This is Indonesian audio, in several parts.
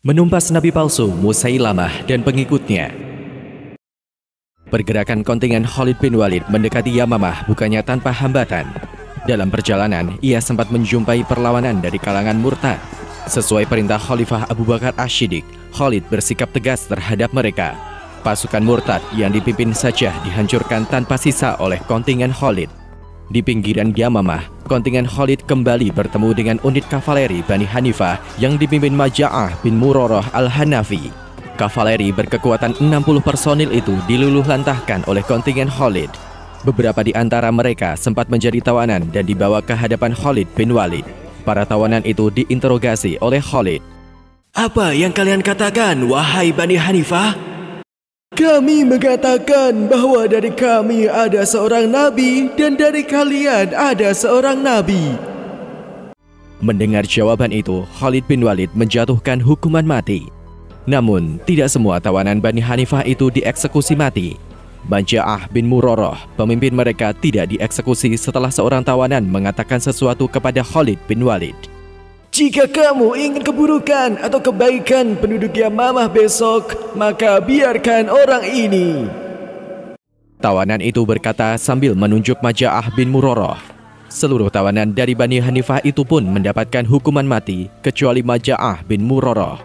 Menumpas nabi palsu Musailamah dan pengikutnya. Pergerakan kontingen Khalid bin Walid mendekati Yamamah bukannya tanpa hambatan. Dalam perjalanan, ia sempat menjumpai perlawanan dari kalangan murtad. Sesuai perintah Khalifah Abu Bakar Ash-Shiddiq, Khalid bersikap tegas terhadap mereka. Pasukan murtad yang dipimpin Sajah dihancurkan tanpa sisa oleh kontingen Khalid. Di pinggiran Yamamah, kontingen Khalid kembali bertemu dengan unit kavaleri Bani Hanifah yang dipimpin Maja'ah bin Muroroh al-Hanafi. Kavaleri berkekuatan 60 personil itu diluluhlantahkan oleh kontingen Khalid. Beberapa di antara mereka sempat menjadi tawanan dan dibawa ke hadapan Khalid bin Walid. Para tawanan itu diinterogasi oleh Khalid. Apa yang kalian katakan, wahai Bani Hanifah? Kami mengatakan bahwa dari kami ada seorang nabi dan dari kalian ada seorang nabi. Mendengar jawaban itu, Khalid bin Walid menjatuhkan hukuman mati. Namun, tidak semua tawanan Bani Hanifah itu dieksekusi mati. Maja'ah bin Muroroh, pemimpin mereka, tidak dieksekusi setelah seorang tawanan mengatakan sesuatu kepada Khalid bin Walid. Jika kamu ingin keburukan atau kebaikan penduduk Yamamah besok, maka biarkan orang ini. Tawanan itu berkata sambil menunjuk Maja'ah bin Muroroh. Seluruh tawanan dari Bani Hanifah itu pun mendapatkan hukuman mati, kecuali Maja'ah bin Muroroh.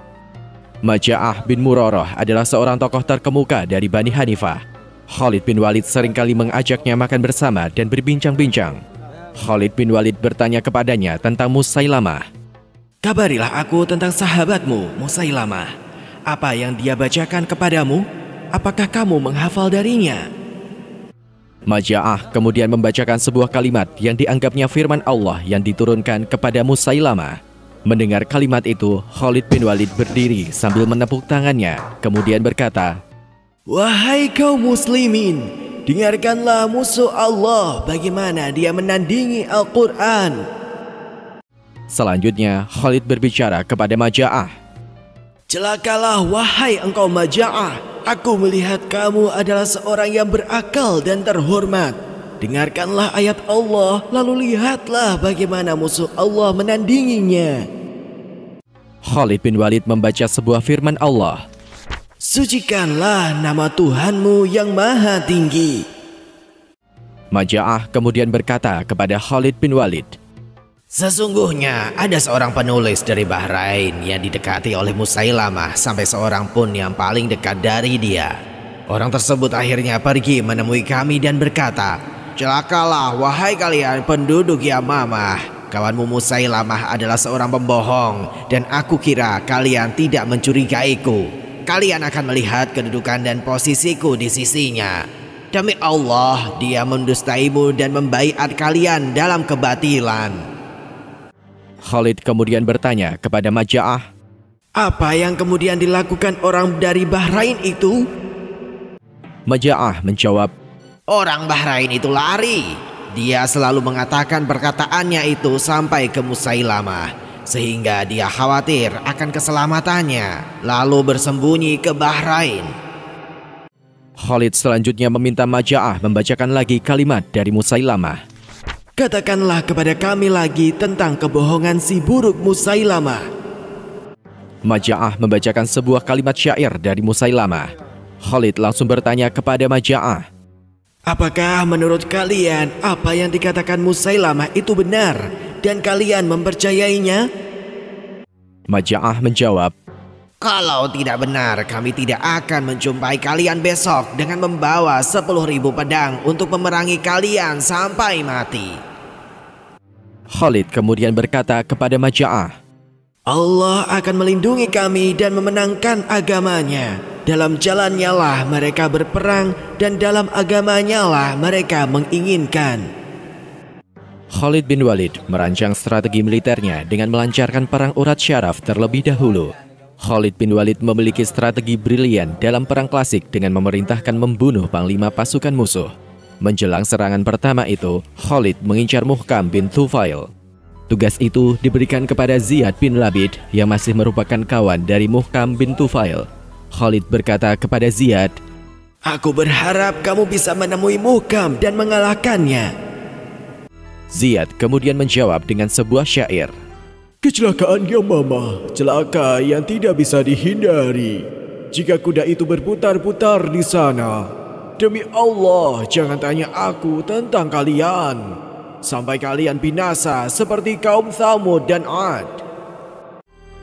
Maja'ah bin Muroroh adalah seorang tokoh terkemuka dari Bani Hanifah. Khalid bin Walid seringkali mengajaknya makan bersama dan berbincang-bincang. Khalid bin Walid bertanya kepadanya tentang Musailamah. Kabarilah aku tentang sahabatmu, Musailamah. Apa yang dia bacakan kepadamu? Apakah kamu menghafal darinya? Maja'ah kemudian membacakan sebuah kalimat yang dianggapnya firman Allah yang diturunkan kepada Musailamah. Mendengar kalimat itu, Khalid bin Walid berdiri sambil menepuk tangannya, kemudian berkata, Wahai kaum muslimin, dengarkanlah musuh Allah bagaimana dia menandingi Al-Quran. Selanjutnya, Khalid berbicara kepada Maja'ah. Celakalah wahai engkau Maja'ah, aku melihat kamu adalah seorang yang berakal dan terhormat. Dengarkanlah ayat Allah, lalu lihatlah bagaimana musuh Allah menandinginya. Khalid bin Walid membaca sebuah firman Allah. Sucikanlah nama Tuhanmu yang maha tinggi. Maja'ah kemudian berkata kepada Khalid bin Walid. Sesungguhnya ada seorang penulis dari Bahrain yang didekati oleh Musailamah sampai seorang pun yang paling dekat dari dia. Orang tersebut akhirnya pergi menemui kami dan berkata, Celakalah wahai kalian penduduk Yamamah, kawanmu Musailamah adalah seorang pembohong dan aku kira kalian tidak mencurigaiku. Kalian akan melihat kedudukan dan posisiku di sisinya. Demi Allah, dia mendustaimu dan membaiat kalian dalam kebatilan. Khalid kemudian bertanya kepada Maja'ah, apa yang kemudian dilakukan orang dari Bahrain itu? Maja'ah menjawab, orang Bahrain itu lari. Dia selalu mengatakan perkataannya itu sampai ke Musailamah, sehingga dia khawatir akan keselamatannya, lalu bersembunyi ke Bahrain. Khalid selanjutnya meminta Maja'ah membacakan lagi kalimat dari Musailamah. Katakanlah kepada kami lagi tentang kebohongan si buruk Musailamah. Maja'ah membacakan sebuah kalimat syair dari Musailamah. Khalid langsung bertanya kepada Maja'ah, apakah menurut kalian apa yang dikatakan Musailamah itu benar dan kalian mempercayainya? Maja'ah menjawab, kalau tidak benar, kami tidak akan menjumpai kalian besok dengan membawa 10.000 pedang untuk memerangi kalian sampai mati. Khalid kemudian berkata kepada Maja'ah, Allah akan melindungi kami dan memenangkan agamanya. Dalam jalannya lah mereka berperang dan dalam agamanya lah mereka menginginkan. Khalid bin Walid merancang strategi militernya dengan melancarkan perang urat syaraf terlebih dahulu. Khalid bin Walid memiliki strategi brilian dalam perang klasik dengan memerintahkan membunuh panglima pasukan musuh. Menjelang serangan pertama itu, Khalid mengincar Muhkam bin Tufail. Tugas itu diberikan kepada Ziyad bin Labid yang masih merupakan kawan dari Muhkam bin Tufail. Khalid berkata kepada Ziyad, aku berharap kamu bisa menemui Muhkam dan mengalahkannya. Ziyad kemudian menjawab dengan sebuah syair. Kecelakaan Yamamah, celaka yang tidak bisa dihindari. Jika kuda itu berputar-putar di sana, demi Allah jangan tanya aku tentang kalian, sampai kalian binasa seperti kaum Thamud dan Ad.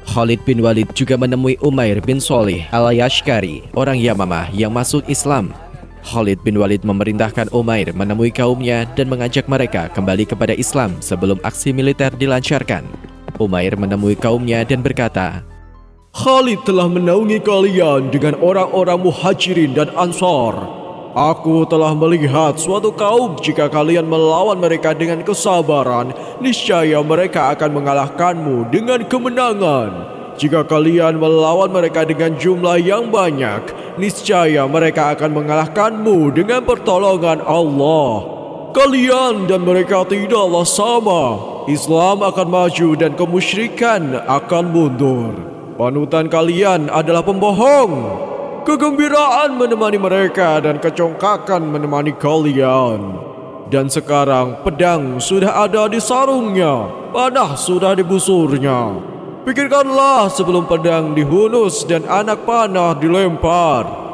Khalid bin Walid juga menemui Umair bin Shalih al-Yashkari, orang Yamamah yang masuk Islam. Khalid bin Walid memerintahkan Umair menemui kaumnya dan mengajak mereka kembali kepada Islam sebelum aksi militer dilancarkan. Umair menemui kaumnya dan berkata, Khalid telah menaungi kalian dengan orang-orang Muhajirin dan Ansar. Aku telah melihat suatu kaum jika kalian melawan mereka dengan kesabaran, niscaya mereka akan mengalahkanmu dengan kemenangan. Jika kalian melawan mereka dengan jumlah yang banyak, niscaya mereka akan mengalahkanmu dengan pertolongan Allah. Kalian dan mereka tidaklah sama. Islam akan maju dan kemusyrikan akan mundur. Panutan kalian adalah pembohong. Kegembiraan menemani mereka dan kecongkakan menemani kalian. Dan sekarang pedang sudah ada di sarungnya, panah sudah di busurnya. Pikirkanlah sebelum pedang dihunus dan anak panah dilempar.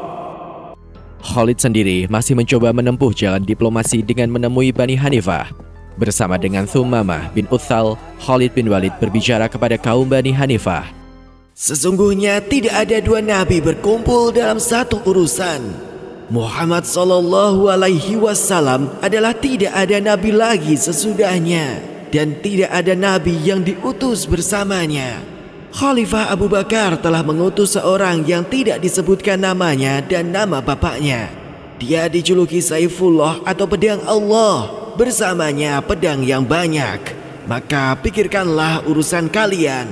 Khalid sendiri masih mencoba menempuh jalan diplomasi dengan menemui Bani Hanifah. Bersama dengan Thumamah bin Uthal, Khalid bin Walid berbicara kepada kaum Bani Hanifah. Sesungguhnya tidak ada dua nabi berkumpul dalam satu urusan. Muhammad sallallahu alaihi wasallam adalah tidak ada nabi lagi sesudahnya, dan tidak ada nabi yang diutus bersamanya. Khalifah Abu Bakar telah mengutus seorang yang tidak disebutkan namanya dan nama bapaknya. Dia dijuluki Saifullah atau pedang Allah, bersamanya pedang yang banyak. Maka pikirkanlah urusan kalian.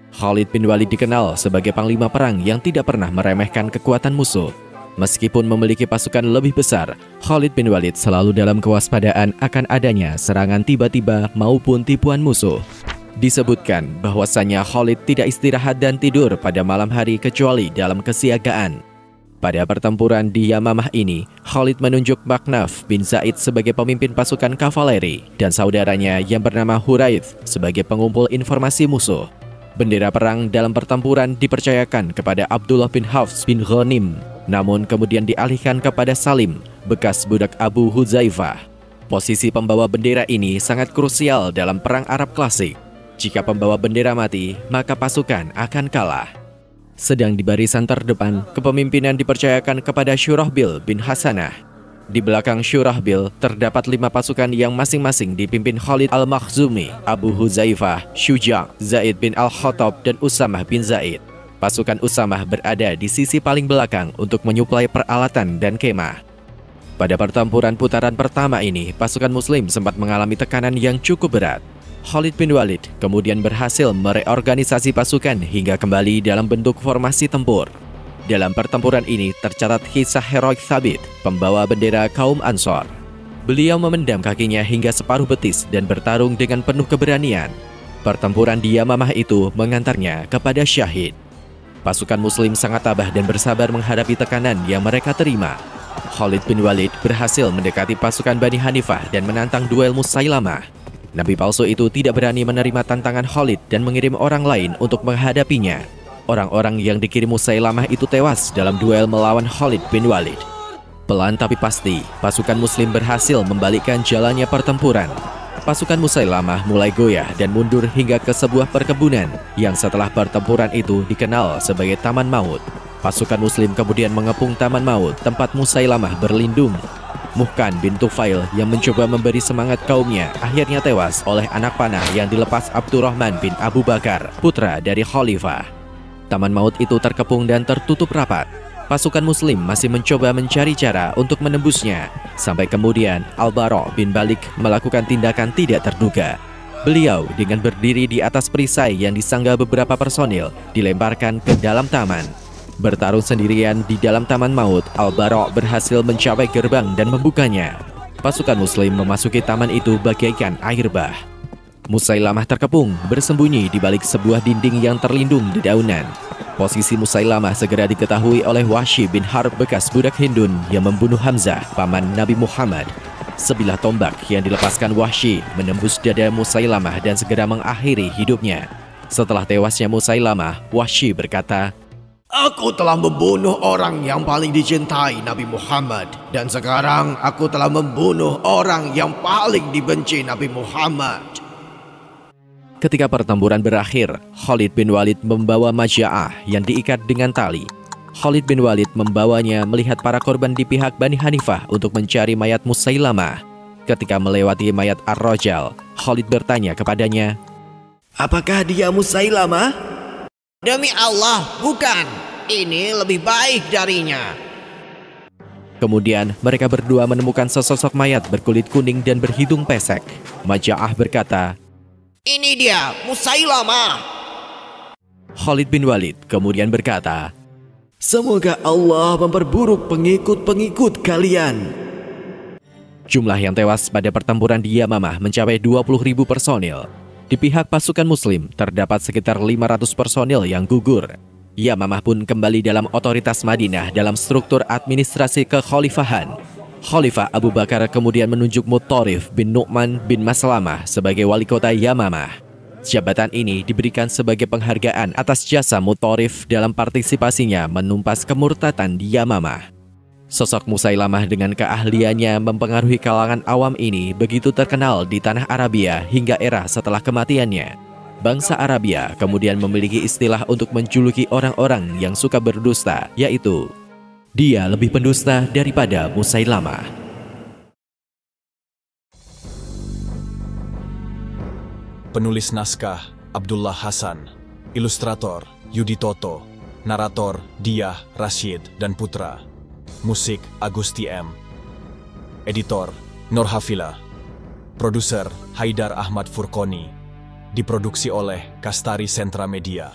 Khalid bin Walid dikenal sebagai panglima perang yang tidak pernah meremehkan kekuatan musuh. Meskipun memiliki pasukan lebih besar, Khalid bin Walid selalu dalam kewaspadaan akan adanya serangan tiba-tiba maupun tipuan musuh. Disebutkan bahwasannya Khalid tidak istirahat dan tidur pada malam hari kecuali dalam kesiagaan. Pada pertempuran di Yamamah ini, Khalid menunjuk Maknaf bin Zaid sebagai pemimpin pasukan kavaleri dan saudaranya yang bernama Huraith sebagai pengumpul informasi musuh. Bendera perang dalam pertempuran dipercayakan kepada Abdullah bin Hafs bin Ghanim, namun kemudian dialihkan kepada Salim, bekas budak Abu Huzaifah. Posisi pembawa bendera ini sangat krusial dalam perang Arab klasik. Jika pembawa bendera mati, maka pasukan akan kalah. Sedang di barisan terdepan, kepemimpinan dipercayakan kepada Syurahbil bin Hasanah. Di belakang Syurahbil terdapat 5 pasukan yang masing-masing dipimpin Khalid al-Makhzumi, Abu Huzaifah, Syuja', Zaid bin al-Khattab, dan Usamah bin Zaid. Pasukan Usamah berada di sisi paling belakang untuk menyuplai peralatan dan kemah. Pada pertempuran putaran pertama ini, pasukan Muslim sempat mengalami tekanan yang cukup berat. Khalid bin Walid kemudian berhasil mereorganisasi pasukan hingga kembali dalam bentuk formasi tempur. Dalam pertempuran ini tercatat kisah heroik Thabit, pembawa bendera kaum Ansor. Beliau memendam kakinya hingga separuh betis dan bertarung dengan penuh keberanian. Pertempuran di Yamamah itu mengantarnya kepada syahid. Pasukan Muslim sangat tabah dan bersabar menghadapi tekanan yang mereka terima. Khalid bin Walid berhasil mendekati pasukan Bani Hanifah dan menantang duel Musailamah. Nabi palsu itu tidak berani menerima tantangan Khalid dan mengirim orang lain untuk menghadapinya. Orang-orang yang dikirim Musailamah itu tewas dalam duel melawan Khalid bin Walid. Pelan tapi pasti, pasukan Muslim berhasil membalikkan jalannya pertempuran. Pasukan Musailamah mulai goyah dan mundur hingga ke sebuah perkebunan yang setelah pertempuran itu dikenal sebagai Taman Maut. Pasukan Muslim kemudian mengepung Taman Maut, tempat Musailamah berlindung. Muhkan bin Tufail yang mencoba memberi semangat kaumnya akhirnya tewas oleh anak panah yang dilepas Abdurrahman bin Abu Bakar, putra dari Khalifah. Taman Maut itu terkepung dan tertutup rapat. Pasukan Muslim masih mencoba mencari cara untuk menembusnya, sampai kemudian Al-Bara' bin Balik melakukan tindakan tidak terduga. Beliau dengan berdiri di atas perisai yang disangga beberapa personil dilemparkan ke dalam taman. Bertarung sendirian di dalam Taman Maut, Al-Bara' berhasil mencapai gerbang dan membukanya. Pasukan Muslim memasuki taman itu bagaikan air bah. Musailamah terkepung, bersembunyi di balik sebuah dinding yang terlindung di daunan. Posisi Musailamah segera diketahui oleh Wahsy bin Harb, bekas budak Hindun yang membunuh Hamzah, paman Nabi Muhammad. Sebilah tombak yang dilepaskan Wahsy menembus dada Musailamah dan segera mengakhiri hidupnya. Setelah tewasnya Musailamah, Wahsy berkata, Aku telah membunuh orang yang paling dicintai Nabi Muhammad. Dan sekarang aku telah membunuh orang yang paling dibenci Nabi Muhammad. Ketika pertempuran berakhir, Khalid bin Walid membawa Maja'ah yang diikat dengan tali. Khalid bin Walid membawanya melihat para korban di pihak Bani Hanifah untuk mencari mayat Musailamah. Ketika melewati mayat Ar-Rajal, Khalid bertanya kepadanya, Apakah dia Musailamah? Demi Allah, bukan. Ini lebih baik darinya. Kemudian mereka berdua menemukan sesosok mayat berkulit kuning dan berhidung pesek. Maja'ah berkata, Ini dia, Musailamah. Khalid bin Walid kemudian berkata, Semoga Allah memperburuk pengikut-pengikut kalian. jumlah yang tewas pada pertempuran di Yamamah mencapai 20.000 personil. Di pihak pasukan muslim terdapat sekitar 500 personil yang gugur. Yamamah pun kembali dalam otoritas Madinah dalam struktur administrasi kekhalifahan. Khalifah Abu Bakar kemudian menunjuk Muttarif bin Nu'man bin Maslamah sebagai wali kota Yamamah. Jabatan ini diberikan sebagai penghargaan atas jasa Muttarif dalam partisipasinya menumpas kemurtatan di Yamamah. Sosok Musailamah dengan keahliannya mempengaruhi kalangan awam ini begitu terkenal di tanah Arabia hingga era setelah kematiannya. Bangsa Arabia kemudian memiliki istilah untuk menjuluki orang-orang yang suka berdusta, yaitu dia lebih pendusta daripada Musailamah. Penulis naskah Abdullah Hasan, ilustrator Yudi Toto, narator Diah, Rashid, dan Putra, musik Agusti M, editor Nur Hafila, produser Haidar Ahmad Furqoni, diproduksi oleh Kastari Sentra Media.